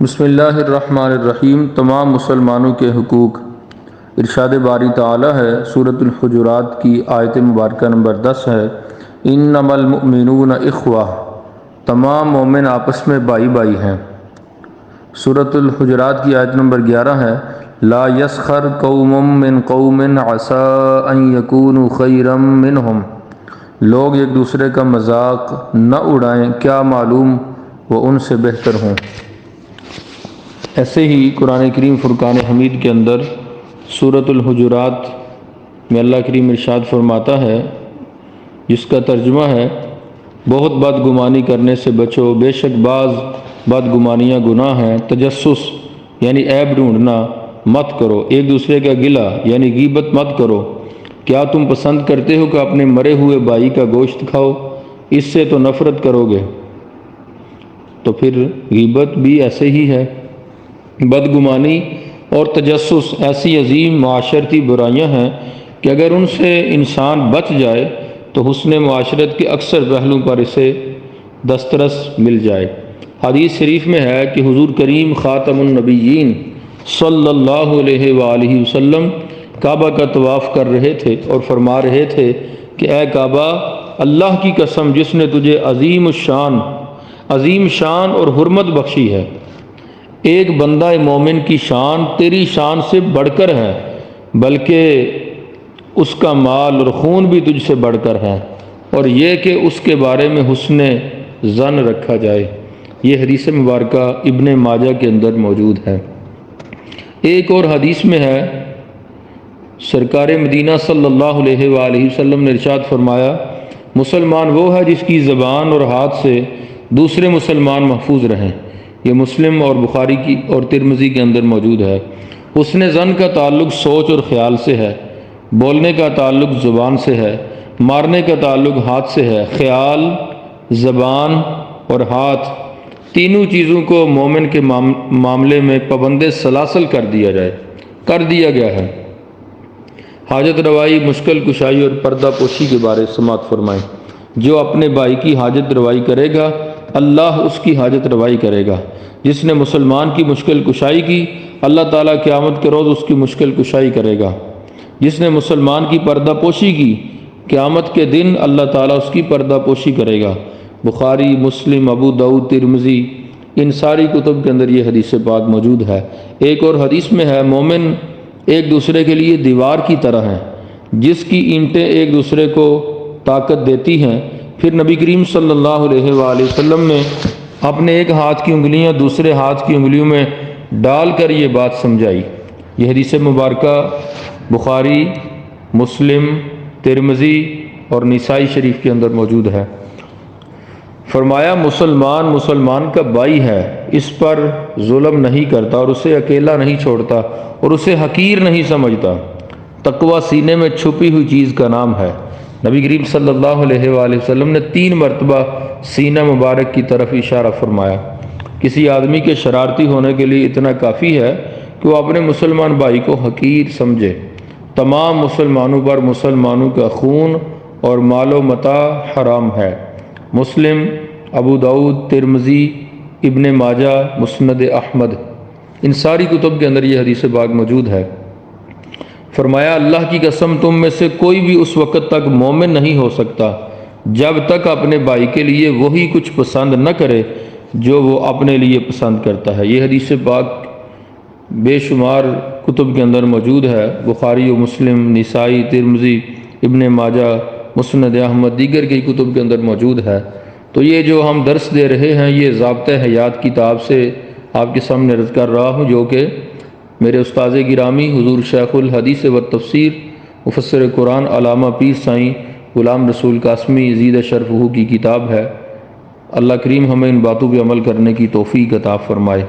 بسم اللہ الرحمن الرحیم۔ تمام مسلمانوں کے حقوق۔ ارشاد باری تعالی ہے، سورۃ الحجرات کی آیت مبارکہ نمبر 10 ہے، انما المؤمنون اخوہ، تمام مومن آپس میں بھائی بھائی ہیں۔ سورۃ الحجرات کی آیت نمبر 11 ہے، لا یسخر قوم من قوم عسى ان یکونوا خیرا منہم، لوگ ایک دوسرے کا مذاق نہ اڑائیں، کیا معلوم وہ ان سے بہتر ہوں۔ ایسے ہی قرآن کریم فرقان حمید کے اندر سورۃ الحجرات میں اللہ کریم ارشاد فرماتا ہے، جس کا ترجمہ ہے، بہت بدگمانی کرنے سے بچو، بے شک بعض بدگمانیاں گناہ ہیں، تجسس یعنی عیب ڈھونڈنا مت کرو، ایک دوسرے کا گلہ یعنی غیبت مت کرو، کیا تم پسند کرتے ہو کہ اپنے مرے ہوئے بھائی کا گوشت کھاؤ، اس سے تو نفرت کرو گے۔ تو پھر غیبت بھی ایسے ہی ہے، بدگمانی اور تجسس ایسی عظیم معاشرتی برائیاں ہیں کہ اگر ان سے انسان بچ جائے تو حسن معاشرت کے اکثر پہلوؤں پر اسے دسترس مل جائے۔ حدیث شریف میں ہے کہ حضور کریم خاتم النبیین صلی اللہ علیہ وآلہ وسلم کعبہ کا طواف کر رہے تھے اور فرما رہے تھے کہ اے کعبہ، اللہ کی قسم جس نے تجھے عظیم شان اور حرمت بخشی ہے، ایک بندہ مومن کی شان تیری شان سے بڑھ کر ہے، بلکہ اس کا مال اور خون بھی تجھ سے بڑھ کر ہے، اور یہ کہ اس کے بارے میں حسن ظن رکھا جائے۔ یہ حدیث مبارکہ ابن ماجہ کے اندر موجود ہے۔ ایک اور حدیث میں ہے، سرکار مدینہ صلی اللہ علیہ وآلہ وسلم نے ارشاد فرمایا، مسلمان وہ ہے جس کی زبان اور ہاتھ سے دوسرے مسلمان محفوظ رہیں۔ یہ مسلم اور بخاری کی اور ترمذی کے اندر موجود ہے۔ حسن ظن کا تعلق سوچ اور خیال سے ہے، بولنے کا تعلق زبان سے ہے، مارنے کا تعلق ہاتھ سے ہے۔ خیال، زبان اور ہاتھ تینوں چیزوں کو مومن کے معاملے میں پابند سلاسل کر دیا گیا ہے۔ حاجت روائی، مشکل کشائی اور پردہ پوشی کے بارے سماعت فرمائیں۔ جو اپنے بھائی کی حاجت روائی کرے گا، اللہ اس کی حاجت روائی کرے گا۔ جس نے مسلمان کی مشکل کشائی کی، اللہ تعالیٰ قیامت کے روز اس کی مشکل کشائی کرے گا۔ جس نے مسلمان کی پردہ پوشی کی، قیامت کے دن اللہ تعالیٰ اس کی پردہ پوشی کرے گا۔ بخاری، مسلم، ابو داؤد، ترمذی، ان ساری کتب کے اندر یہ حدیث پاک موجود ہے۔ ایک اور حدیث میں ہے، مومن ایک دوسرے کے لیے دیوار کی طرح ہیں، جس کی اینٹیں ایک دوسرے کو طاقت دیتی ہیں۔ پھر نبی کریم صلی اللہ علیہ وآلہ وسلم نے اپنے ایک ہاتھ کی انگلیاں دوسرے ہاتھ کی انگلیوں میں ڈال کر یہ بات سمجھائی۔ یہ حدیث مبارکہ بخاری، مسلم، ترمذی اور نسائی شریف کے اندر موجود ہے۔ فرمایا، مسلمان کا بھائی ہے، اس پر ظلم نہیں کرتا اور اسے اکیلا نہیں چھوڑتا اور اسے حقیر نہیں سمجھتا۔ تقویٰ سینے میں چھپی ہوئی چیز کا نام ہے۔ نبی کریم صلی اللہ علیہ وآلہ وسلم نے 3 مرتبہ سینہ مبارک کی طرف اشارہ فرمایا۔ کسی آدمی کے شرارتی ہونے کے لیے اتنا کافی ہے کہ وہ اپنے مسلمان بھائی کو حقیر سمجھے۔ تمام مسلمانوں پر مسلمانوں کا خون اور مال و متاع حرام ہے۔ مسلم، ابو داؤد، ترمذی، ابن ماجہ، مسند احمد، ان ساری کتب کے اندر یہ حدیث پاک موجود ہے۔ فرمایا، اللہ کی قسم تم میں سے کوئی بھی اس وقت تک مومن نہیں ہو سکتا جب تک اپنے بھائی کے لیے وہی کچھ پسند نہ کرے جو وہ اپنے لیے پسند کرتا ہے۔ یہ حدیث پاک بے شمار کتب کے اندر موجود ہے، بخاری و مسلم، نسائی، ترمذی، ابن ماجہ، مسند احمد، دیگر کی کتب کے اندر موجود ہے۔ تو یہ جو ہم درس دے رہے ہیں، یہ ضابطۂ حیات کتاب سے آپ کے سامنے عرض کر رہا ہوں، جو کہ میرے استاذ گرامی حضور شیخ الحدیث و تفسیر مفسر قرآن علامہ پیر سائیں غلام رسول قاسمی زیدہ شرفہ کی کتاب ہے۔ اللہ کریم ہمیں ان باتوں پہ عمل کرنے کی توفیق عطا فرمائے۔